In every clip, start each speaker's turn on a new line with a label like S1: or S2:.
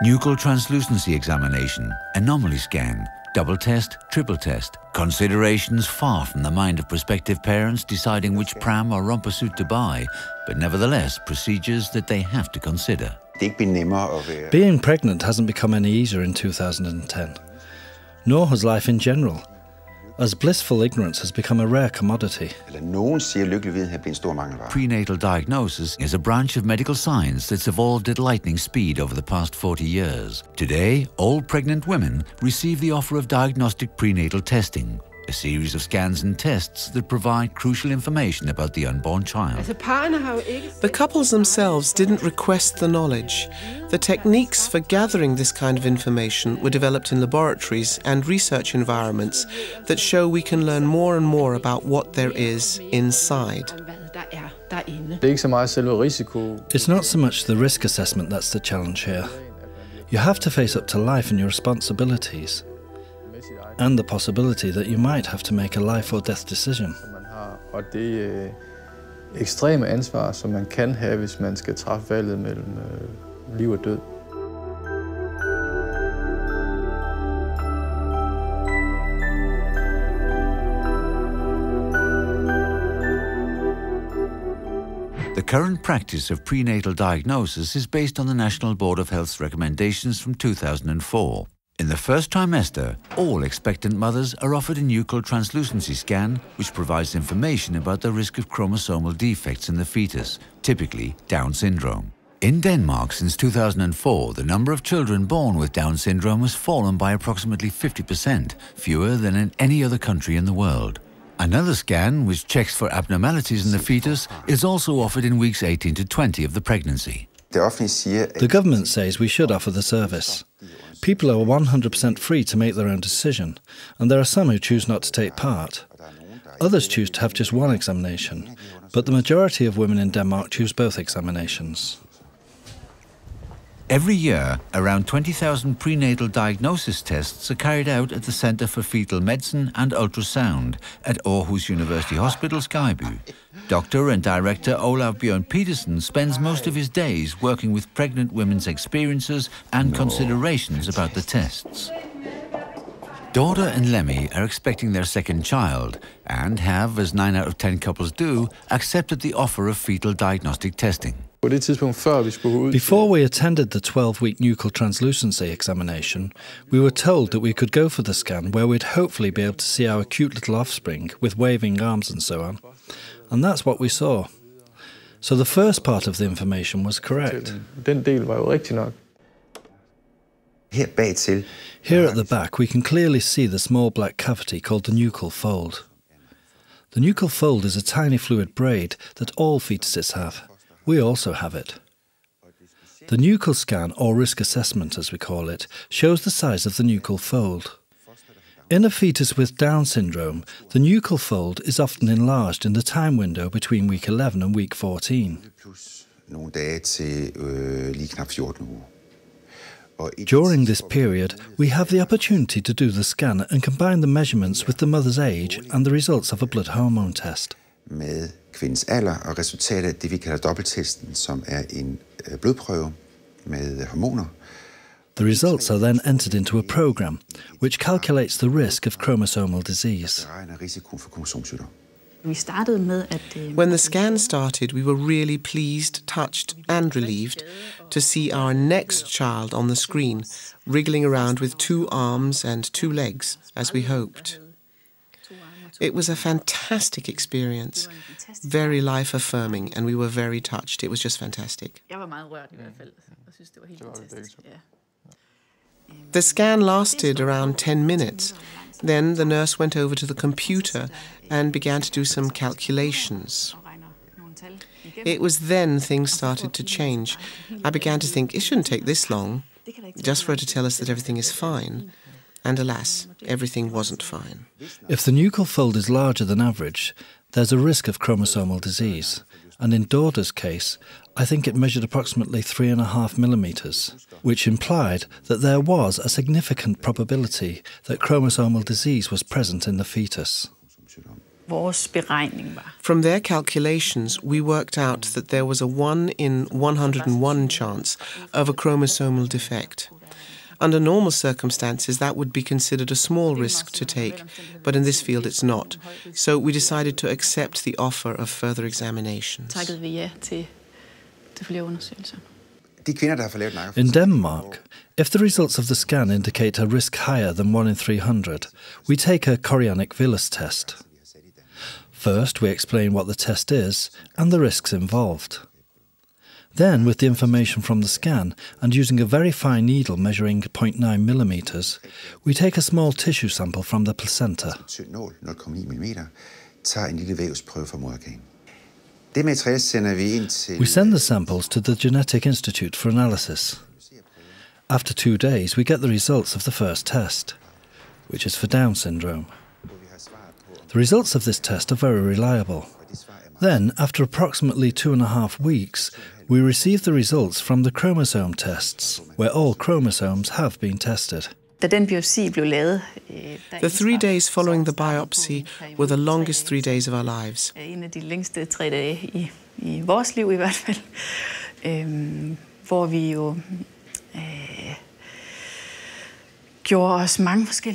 S1: Nuchal translucency examination, anomaly scan, double test, triple test. Considerations far from the mind of prospective parents deciding which pram or romper suit to buy, but nevertheless procedures that they have to consider.
S2: Being pregnant hasn't become any easier in 2010, nor has life in general, as blissful ignorance has become a rare commodity.
S1: Prenatal diagnosis is a branch of medical science that's evolved at lightning speed over the past 40 years. Today, all pregnant women receive the offer of diagnostic prenatal testing, a series of scans and tests that provide crucial information about the unborn child.
S3: The couples themselves didn't request the knowledge. The techniques for gathering this kind of information were developed in laboratories and research environments that show we can learn more and more about what there is inside.
S2: It's not so much the risk assessment that's the challenge here. You have to face up to life and your responsibilities, and the possibility that you might have to make a life or death decision.
S4: Og det ekstreme ansvar, som man kan have, hvis man skal træffe valget mellem liv og død.
S1: The current practice of prenatal diagnosis is based on the National Board of Health's recommendations from 2004. In the first trimester, all expectant mothers are offered a nuchal translucency scan, which provides information about the risk of chromosomal defects in the fetus, typically Down syndrome. In Denmark, since 2004, the number of children born with Down syndrome has fallen by approximately 50%, fewer than in any other country in the world. Another scan, which checks for abnormalities in the fetus, is also offered in weeks 18 to 20 of the pregnancy.
S2: The government says we should offer the service. People are 100% free to make their own decision, and there are some who choose not to take part. Others choose to have just one examination, but the majority of women in Denmark choose both examinations.
S1: Every year, around 20,000 prenatal diagnosis tests are carried out at the Center for Fetal Medicine and Ultrasound at Aarhus University Hospital, Skyby. Doctor and director Olav Bjørn Petersen spends most of his days working with pregnant women's experiences and considerations about the tests. Daughter and Lemmy are expecting their second child and have, as 9 out of 10 couples do, accepted the offer of fetal diagnostic testing.
S2: Before we attended the 12-week nuchal translucency examination, we were told that we could go for the scan where we'd hopefully be able to see our cute little offspring with waving arms and so on. And that's what we saw. So the first part of the information was correct. Here at the back we can clearly see the small black cavity called the nuchal fold. The nuchal fold is a tiny fluid braid that all fetuses have. We also have it. The nuchal scan, or risk assessment as we call it, shows the size of the nuchal fold. In a fetus with Down syndrome, the nuchal fold is often enlarged in the time window between week 11 and week 14. During this period, we have the opportunity to do the scan and combine the measurements with the mother's age and the results of a blood hormone test.
S5: Med kvindens alder og resultatet af det, vi kalder dobbelttesten, som en blodprøve med hormoner.
S2: The results are then entered into a program, which calculates the risk of chromosomal disease.
S3: When the scan started, we were really pleased, touched and relieved to see our next child on the screen, wriggling around with 2 arms and 2 legs, as we hoped. It was a fantastic experience, very life-affirming, and we were very touched. It was just fantastic. The scan lasted around 10 minutes. Then the nurse went over to the computer and began to do some calculations. It was then things started to change. I began to think it shouldn't take this long, just for her to tell us that everything is fine. And alas, everything wasn't fine.
S2: If the nuchal fold is larger than average, there's a risk of chromosomal disease. And in Dorda's case, I think it measured approximately 3.5 millimeters, which implied that there was a significant probability that chromosomal disease was present in the fetus.
S3: From their calculations, we worked out that there was a 1 in 101 chance of a chromosomal defect. Under normal circumstances, that would be considered a small risk to take, but in this field it's not. So we decided to accept the offer of further examinations.
S2: In Denmark, if the results of the scan indicate a risk higher than 1 in 300, we take a chorionic-villus test. First, we explain what the test is and the risks involved. Then, with the information from the scan and using a very fine needle measuring 0.9 millimeters, we take a small tissue sample from the placenta. We send the samples to the Genetic Institute for analysis. After 2 days, we get the results of the first test, which is for Down syndrome. The results of this test are very reliable. Then, after approximately 2.5 weeks, we receive the results from the chromosome tests, where all chromosomes have been tested.
S3: The 3 days following the biopsy were the longest 3 days of our lives.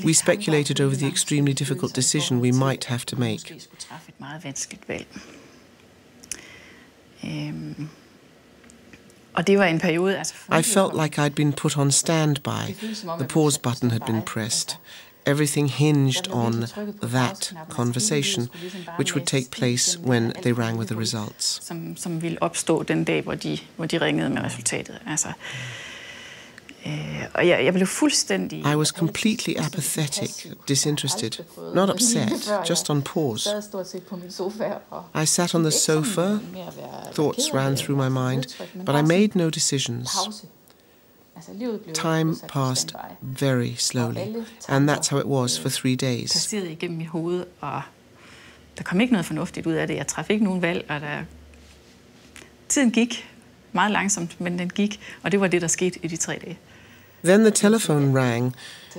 S3: We speculated over the extremely difficult decision we might have to make. I felt like I'd been put on standby. The pause button had been pressed. Everything hinged on that conversation, which would take place when they rang with the results. I was completely apathetic, disinterested, not upset, just on pause. I sat on the sofa, thoughts ran through my mind, but I made no decisions. Time passed very slowly, and that's how it was for 3 days. Then the telephone rang,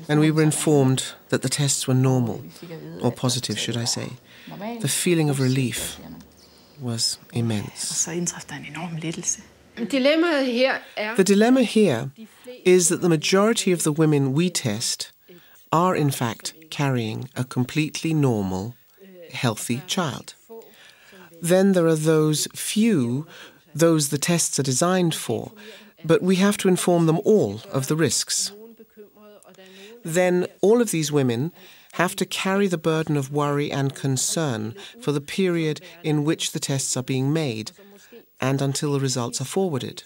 S3: and we were informed that the tests were normal, or positive, should I say. The feeling of relief was immense. The dilemma here is that the majority of the women we test are in fact carrying a completely normal, healthy child. Then there are those few, those the tests are designed for, but we have to inform them all of the risks. Then all of these women have to carry the burden of worry and concern for the period in which the tests are being made and until the results are forwarded.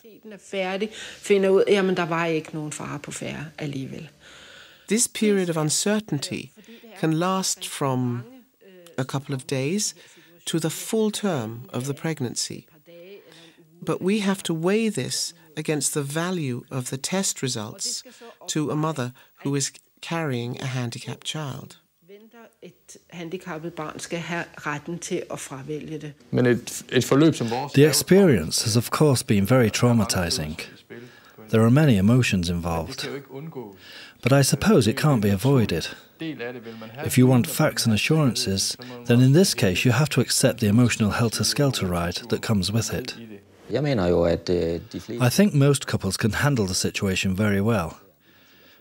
S3: This period of uncertainty can last from a couple of days to the full term of the pregnancy. But we have to weigh this against the value of the test results to a mother who is carrying a handicapped child.
S2: The experience has of course been very traumatizing. There are many emotions involved. But I suppose it can't be avoided. If you want facts and assurances, then in this case you have to accept the emotional helter-skelter ride that comes with it. I think most couples can handle the situation very well.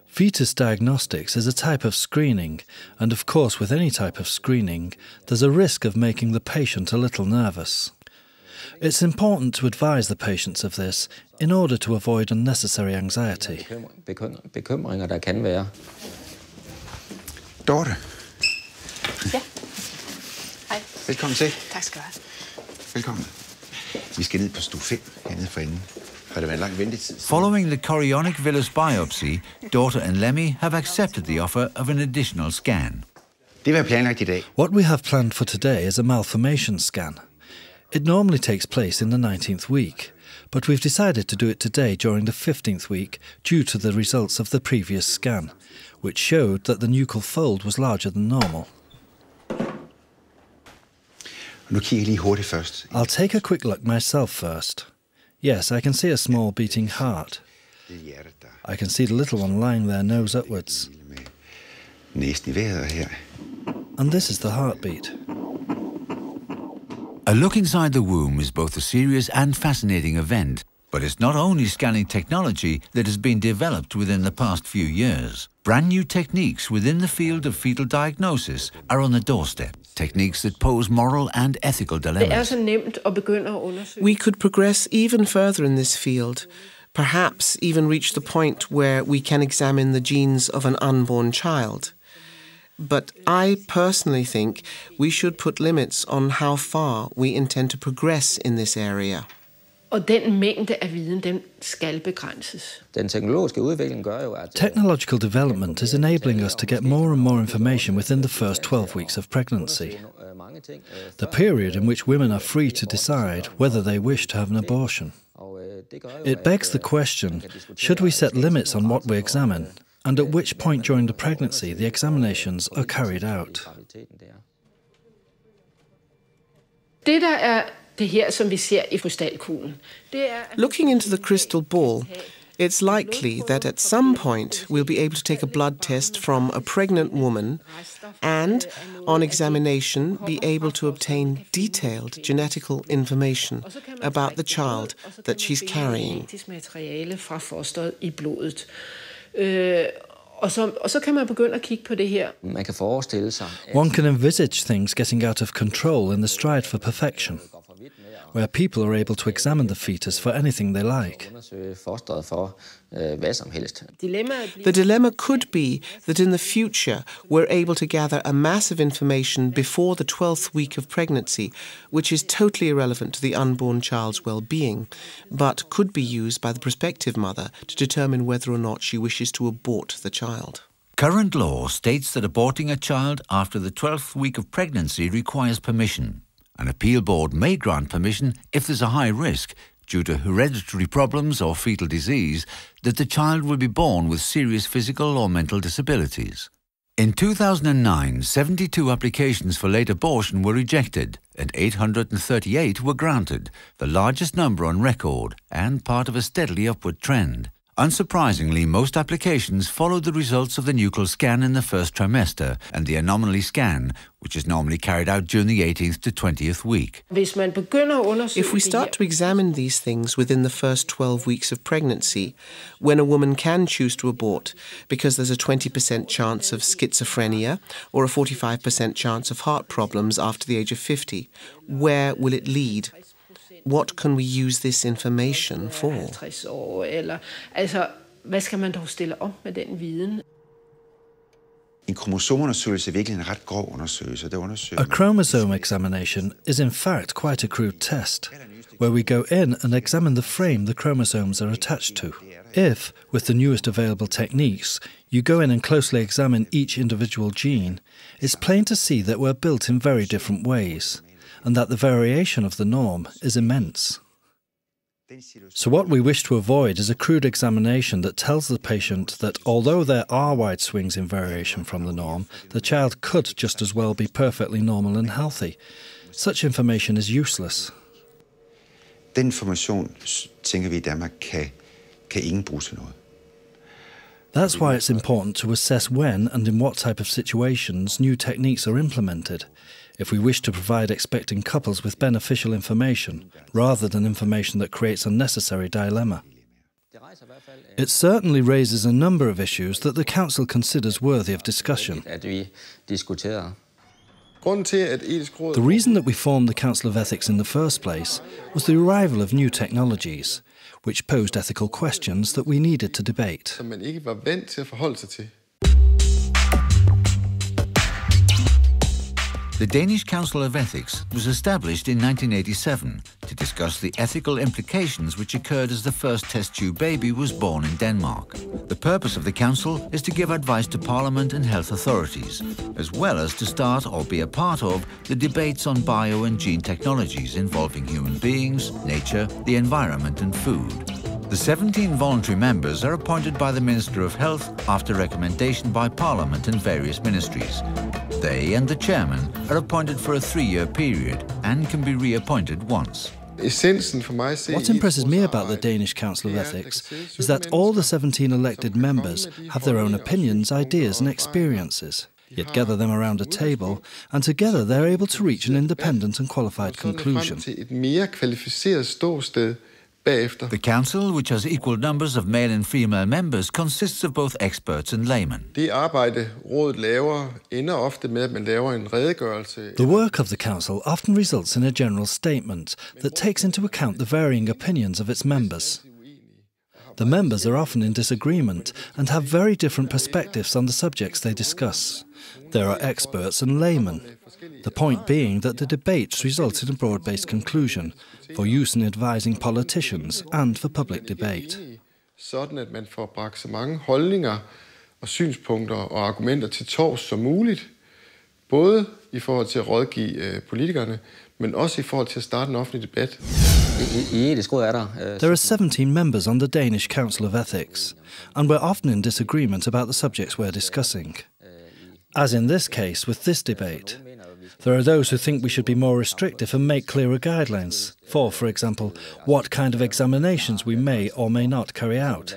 S2: Fetus diagnostics is a type of screening, and of course with any type of screening, there's a risk of making the patient a little nervous. It's important to advise the patients of this in order to avoid unnecessary anxiety.
S5: Dorte.
S6: Ja. Hej.
S5: Velkommen til.
S6: Tak skal du have.
S5: Velkommen. Vi skal ned på stue 5 hernede for enden. Har det været en lang ventetid?
S1: Following the chorionic-villus biopsy, Dorte and Lemmy have accepted the offer of an additional scan.
S5: Det var planlagt i dag.
S2: What we have planned for today is a malformation scan. It normally takes place in the 19th week, but we've decided to do it today during the 15th week due to the results of the previous scan, which showed that the nuchal fold was larger than normal.
S5: Nu kigger jeg lige hurtigt først.
S2: I'll take a quick look myself first. Yes, I can see a small beating heart. I can see the little one lying there nose upwards.
S5: Næsten i vejret her.
S2: And this is the heartbeat.
S1: A look inside the womb is both a serious and fascinating event, but it's not only scanning technology that has been developed within the past few years. Brand new techniques within the field of fetal diagnosis are on the doorstep, techniques that pose moral and ethical dilemmas.
S3: We could progress even further in this field, perhaps even reach the point where we can examine the genes of an unborn child. But I personally think we should put limits on how far we intend to progress in this area.
S2: Technological development is enabling us to get more and more information within the first 12 weeks of pregnancy, the period in which women are free to decide whether they wish to have an abortion. It begs the question, should we set limits on what we examine, and at which point during the pregnancy the examinations are carried out?
S3: Looking into the crystal ball, it's likely that at some point we'll be able to take a blood test from a pregnant woman and, on examination, be able to obtain detailed genetical information about the child that she's carrying.
S2: One can envisage things getting out of control in the stride for perfection, where people are able to examine the fetus for anything they like.
S3: The dilemma could be that in the future we're able to gather a massive information before the 12th week of pregnancy, which is totally irrelevant to the unborn child's well-being, but could be used by the prospective mother to determine whether or not she wishes to abort the child.
S1: Current law states that aborting a child after the 12th week of pregnancy requires permission. An appeal board may grant permission if there's a high risk, due to hereditary problems or fetal disease, that the child will be born with serious physical or mental disabilities. In 2009, 72 applications for late abortion were rejected and 838 were granted, the largest number on record and part of a steadily upward trend. Unsurprisingly, most applications followed the results of the nuchal scan in the first trimester and the anomaly scan, which is normally carried out during the 18th to 20th week.
S3: If we start to examine these things within the first 12 weeks of pregnancy, when a woman can choose to abort because there's a 20% chance of schizophrenia or a 45% chance of heart problems after the age of 50, where will it lead? What can we use this information for?
S2: A chromosome examination is in fact quite a crude test, where we go in and examine the frame the chromosomes are attached to. If, with the newest available techniques, you go in and closely examine each individual gene, it's plain to see that we're built in very different ways, and that the variation of the norm is immense. So what we wish to avoid is a crude examination that tells the patient that although there are wide swings in variation from the norm, the child could just as well be perfectly normal and healthy. Such information is useless.
S5: Den information tænker vi I Danmark kan ingen bruge til noget.
S2: That's why it's important to assess when and in what type of situations new techniques are implemented, if we wish to provide expecting couples with beneficial information, rather than information that creates unnecessary dilemma. It certainly raises a number of issues that the Council considers worthy of discussion. The reason that we formed the Council of Ethics in the first place was the arrival of new technologies, which posed ethical questions that we needed to debate.
S1: The Danish Council of Ethics was established in 1987 to discuss the ethical implications which occurred as the first test tube baby was born in Denmark. The purpose of the Council is to give advice to Parliament and health authorities, as well as to start or be a part of the debates on bio and gene technologies involving human beings, nature, the environment and food. The 17 voluntary members are appointed by the Minister of Health after recommendation by Parliament and various ministries. They and the chairman are appointed for a 3-year period and can be reappointed once.
S2: What impresses me about the Danish Council of Ethics is that all the 17 elected members have their own opinions, ideas and experiences. You'd gather them around a table, and together they're able to reach an independent and qualified conclusion.
S1: The council, which has equal numbers of male and female members, consists of both experts and laymen.
S2: The work of the council often results in a general statement that takes into account the varying opinions of its members. The members are often in disagreement and have very different perspectives on the subjects they discuss. There are experts and laymen. The point being that the debates result in a broad-based conclusion for use in advising politicians and for public debate.
S7: Sådan at man får bragt så mange holdninger og synspunkter og argumenter til torvs som muligt, både i forhold til at rådgive politikerne, men også i forhold til at starte en offentlig debat.
S2: There are 17 members on the Danish Council of Ethics, and we're often in disagreement about the subjects we're discussing. As in this case with this debate, there are those who think we should be more restrictive and make clearer guidelines for example, what kind of examinations we may or may not carry out.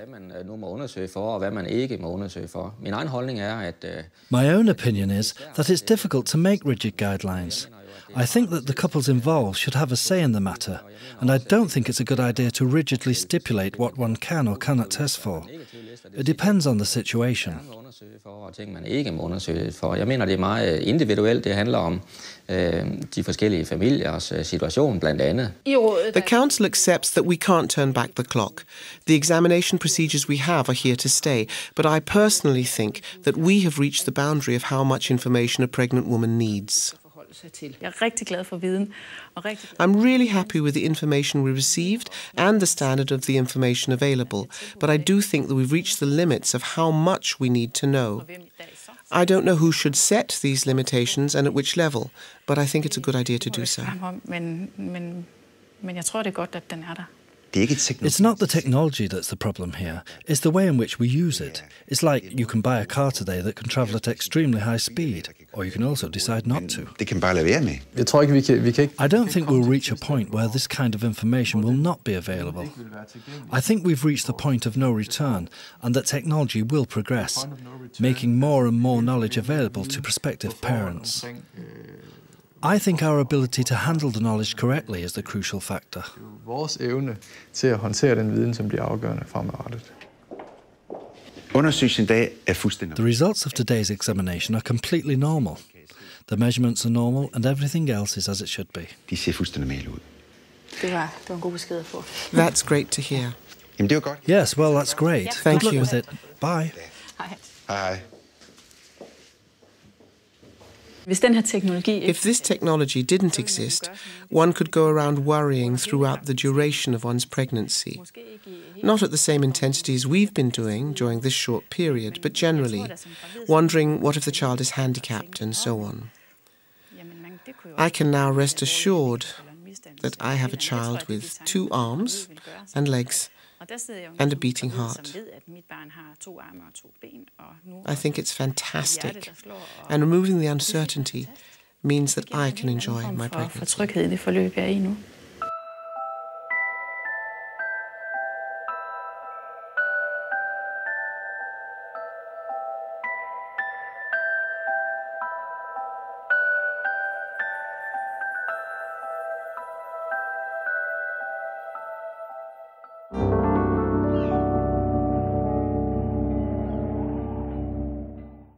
S2: My own opinion is that it's difficult to make rigid guidelines. I think that the couples involved should have a say in the matter, and I don't think it's a good idea to rigidly stipulate what one can or cannot test for. It depends on the situation.
S8: Jeg mener, det er meget individuelt. Det handler om de forskellige familiers situation, blandt andet.
S3: The Council accepts that we can't turn back the clock. The examination procedures we have are here to stay, but I personally think that we have reached the boundary of how much information a pregnant woman needs. I'm really happy with the information we received and the standard of the information available, but I do think that we've reached the limits of how much we need to know. I don't know who should set these limitations and at which level, but I think it's a good idea to do so.
S2: It's not the technology that's the problem here, it's the way in which we use it. It's like you can buy a car today that can travel at extremely high speed, or you can also decide not to. I don't think we'll reach a point where this kind of information will not be available. I think we've reached the point of no return, and that technology will progress, making more and more knowledge available to prospective parents. I think our ability to handle the knowledge correctly is the crucial factor.
S4: Vores evne til at håndtere den viden, som bliver afgørende fremadrettet.
S2: The results of today's examination are completely normal. The measurements are normal and everything else is as it should be.
S3: That's great to hear.
S2: Yes, well, that's great.
S3: Thank
S2: Good luck
S3: you.
S2: with it. Bye.
S3: If this technology didn't exist, one could go around worrying throughout the duration of one's pregnancy. Not at the same intensity as we've been doing during this short period, but generally, wondering what if the child is handicapped and so on. I can now rest assured that I have a child with 2 arms and legs and a beating heart. I think it's fantastic, and removing the uncertainty means that I can enjoy my pregnancy.